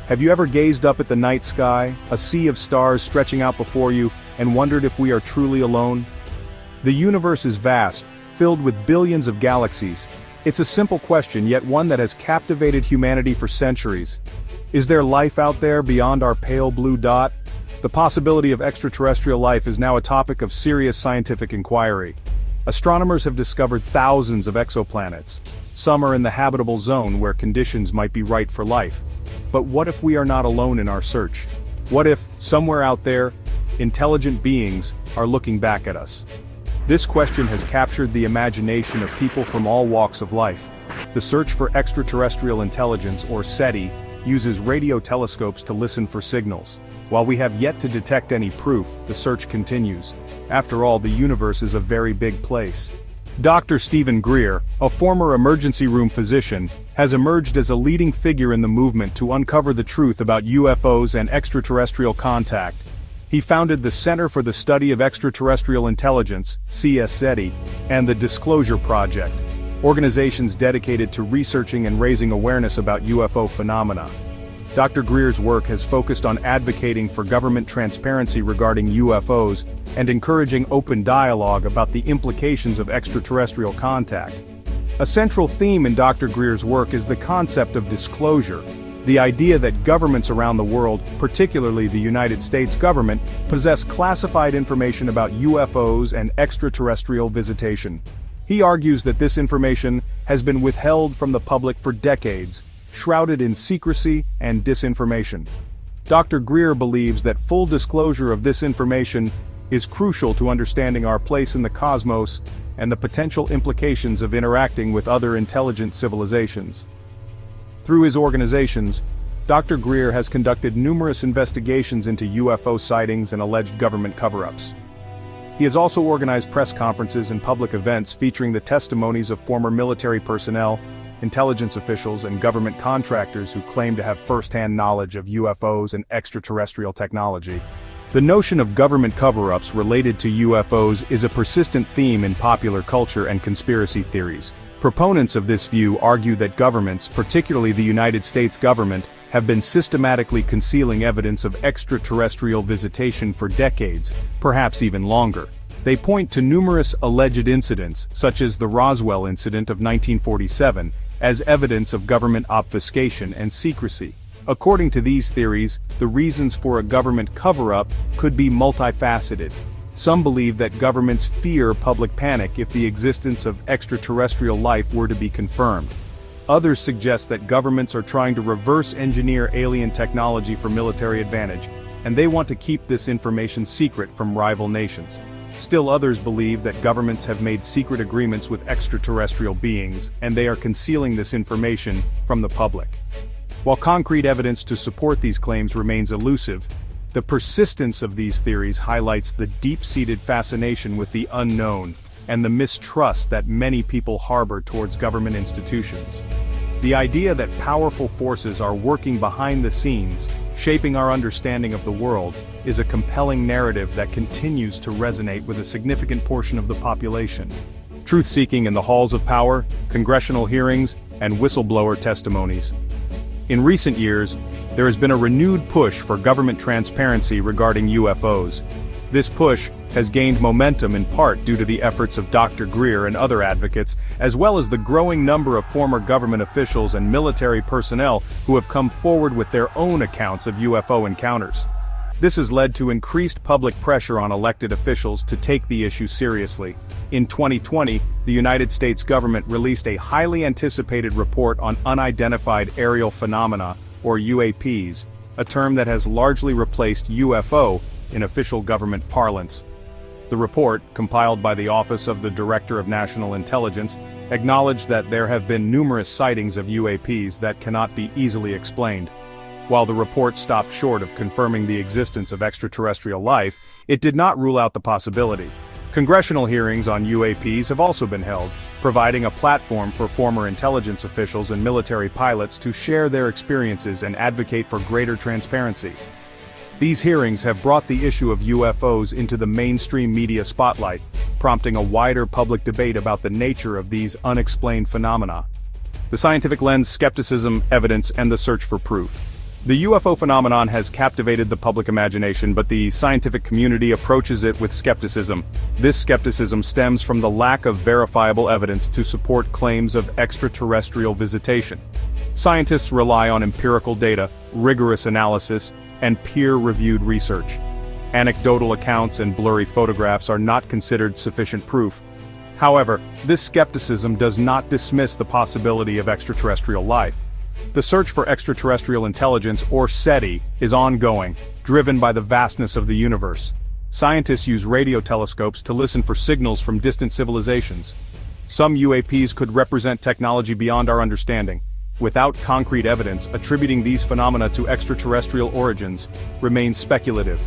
Have you ever gazed up at the night sky, a sea of stars stretching out before you, and wondered if we are truly alone? The universe is vast, filled with billions of galaxies. It's a simple question, yet one that has captivated humanity for centuries. Is there life out there beyond our pale blue dot? The possibility of extraterrestrial life is now a topic of serious scientific inquiry. Astronomers have discovered thousands of exoplanets. Some are in the habitable zone where conditions might be right for life. But what if we are not alone in our search? What if, somewhere out there, intelligent beings are looking back at us? This question has captured the imagination of people from all walks of life. The search for extraterrestrial intelligence, or SETI, uses radio telescopes to listen for signals. While we have yet to detect any proof, the search continues. After all, the universe is a very big place. Dr. Steven Greer, a former emergency room physician, has emerged as a leading figure in the movement to uncover the truth about UFOs and extraterrestrial contact. He founded the Center for the Study of Extraterrestrial Intelligence, CSETI, and the Disclosure Project, organizations dedicated to researching and raising awareness about UFO phenomena. Dr. Greer's work has focused on advocating for government transparency regarding UFOs and encouraging open dialogue about the implications of extraterrestrial contact. A central theme in Dr. Greer's work is the concept of disclosure, the idea that governments around the world, particularly the United States government, possess classified information about UFOs and extraterrestrial visitation. He argues that this information has been withheld from the public for decades, shrouded in secrecy and disinformation. Dr. Greer believes that full disclosure of this information is crucial to understanding our place in the cosmos and the potential implications of interacting with other intelligent civilizations. Through his organizations, Dr. Greer has conducted numerous investigations into UFO sightings and alleged government cover-ups. He has also organized press conferences and public events featuring the testimonies of former military personnel, intelligence officials, and government contractors who claim to have first-hand knowledge of UFOs and extraterrestrial technology. The notion of government cover-ups related to UFOs is a persistent theme in popular culture and conspiracy theories. Proponents of this view argue that governments, particularly the United States government, have been systematically concealing evidence of extraterrestrial visitation for decades, perhaps even longer. They point to numerous alleged incidents, such as the Roswell incident of 1947, as evidence of government obfuscation and secrecy. According to these theories, the reasons for a government cover-up could be multifaceted. Some believe that governments fear public panic if the existence of extraterrestrial life were to be confirmed. Others suggest that governments are trying to reverse engineer alien technology for military advantage, and they want to keep this information secret from rival nations. Still others believe that governments have made secret agreements with extraterrestrial beings, and they are concealing this information from the public. While concrete evidence to support these claims remains elusive, the persistence of these theories highlights the deep-seated fascination with the unknown and the mistrust that many people harbor towards government institutions. The idea that powerful forces are working behind the scenes, shaping our understanding of the world, is a compelling narrative that continues to resonate with a significant portion of the population. Truth-seeking in the halls of power, congressional hearings, and whistleblower testimonies. In recent years, there has been a renewed push for government transparency regarding UFOs. This push has gained momentum in part due to the efforts of Dr. Greer and other advocates, as well as the growing number of former government officials and military personnel who have come forward with their own accounts of UFO encounters. This has led to increased public pressure on elected officials to take the issue seriously. In 2020, the United States government released a highly anticipated report on unidentified aerial phenomena, or UAPs, a term that has largely replaced UFO in official government parlance. The report, compiled by the Office of the Director of National Intelligence, acknowledged that there have been numerous sightings of UAPs that cannot be easily explained. While the report stopped short of confirming the existence of extraterrestrial life, it did not rule out the possibility. Congressional hearings on UAPs have also been held, providing a platform for former intelligence officials and military pilots to share their experiences and advocate for greater transparency. These hearings have brought the issue of UFOs into the mainstream media spotlight, prompting a wider public debate about the nature of these unexplained phenomena. The scientific lens, skepticism, evidence, and the search for proof. The UFO phenomenon has captivated the public imagination, but the scientific community approaches it with skepticism. This skepticism stems from the lack of verifiable evidence to support claims of extraterrestrial visitation. Scientists rely on empirical data, rigorous analysis, and peer-reviewed research. Anecdotal accounts and blurry photographs are not considered sufficient proof. However, this skepticism does not dismiss the possibility of extraterrestrial life. The search for extraterrestrial intelligence, or SETI, is ongoing, driven by the vastness of the universe. Scientists use radio telescopes to listen for signals from distant civilizations. Some UAPs could represent technology beyond our understanding. Without concrete evidence, attributing these phenomena to extraterrestrial origins remains speculative.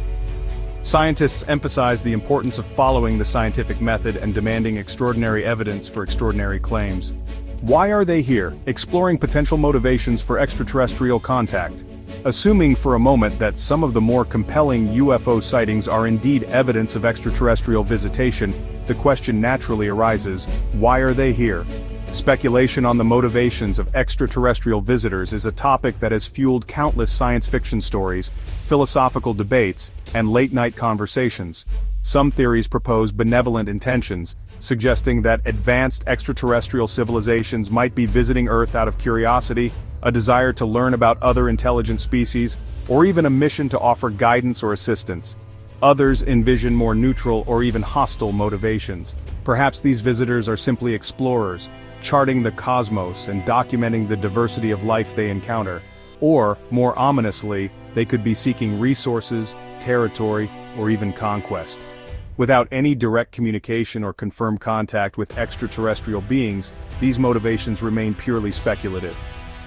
Scientists emphasize the importance of following the scientific method and demanding extraordinary evidence for extraordinary claims. Why are they here? Exploring potential motivations for extraterrestrial contact. Assuming for a moment that some of the more compelling UFO sightings are indeed evidence of extraterrestrial visitation, the question naturally arises, why are they here? Speculation on the motivations of extraterrestrial visitors is a topic that has fueled countless science fiction stories, philosophical debates, and late-night conversations. Some theories propose benevolent intentions, suggesting that advanced extraterrestrial civilizations might be visiting Earth out of curiosity, a desire to learn about other intelligent species, or even a mission to offer guidance or assistance. Others envision more neutral or even hostile motivations. Perhaps these visitors are simply explorers, charting the cosmos and documenting the diversity of life they encounter. Or, more ominously, they could be seeking resources, territory, or even conquest. Without any direct communication or confirmed contact with extraterrestrial beings, these motivations remain purely speculative.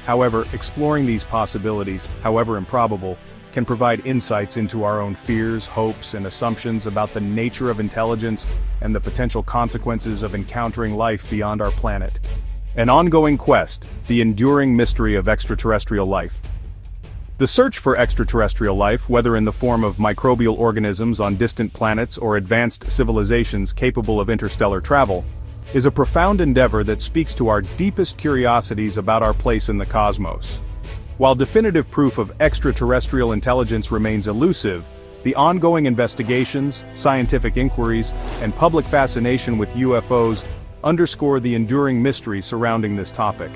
However, exploring these possibilities, however improbable, can provide insights into our own fears, hopes, and assumptions about the nature of intelligence and the potential consequences of encountering life beyond our planet. An ongoing quest, the enduring mystery of extraterrestrial life. The search for extraterrestrial life, whether in the form of microbial organisms on distant planets or advanced civilizations capable of interstellar travel, is a profound endeavor that speaks to our deepest curiosities about our place in the cosmos. While definitive proof of extraterrestrial intelligence remains elusive, the ongoing investigations, scientific inquiries, and public fascination with UFOs underscore the enduring mystery surrounding this topic.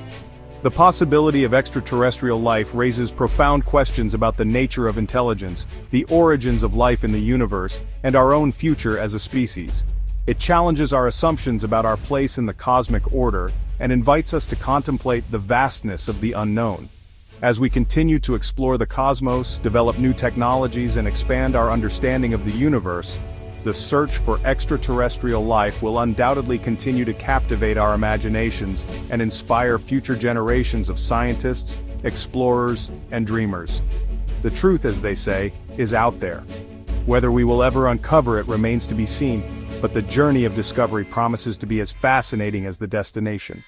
The possibility of extraterrestrial life raises profound questions about the nature of intelligence, the origins of life in the universe, and our own future as a species. It challenges our assumptions about our place in the cosmic order, and invites us to contemplate the vastness of the unknown. As we continue to explore the cosmos, develop new technologies, and expand our understanding of the universe, the search for extraterrestrial life will undoubtedly continue to captivate our imaginations and inspire future generations of scientists, explorers, and dreamers. The truth, as they say, is out there. Whether we will ever uncover it remains to be seen, but the journey of discovery promises to be as fascinating as the destination.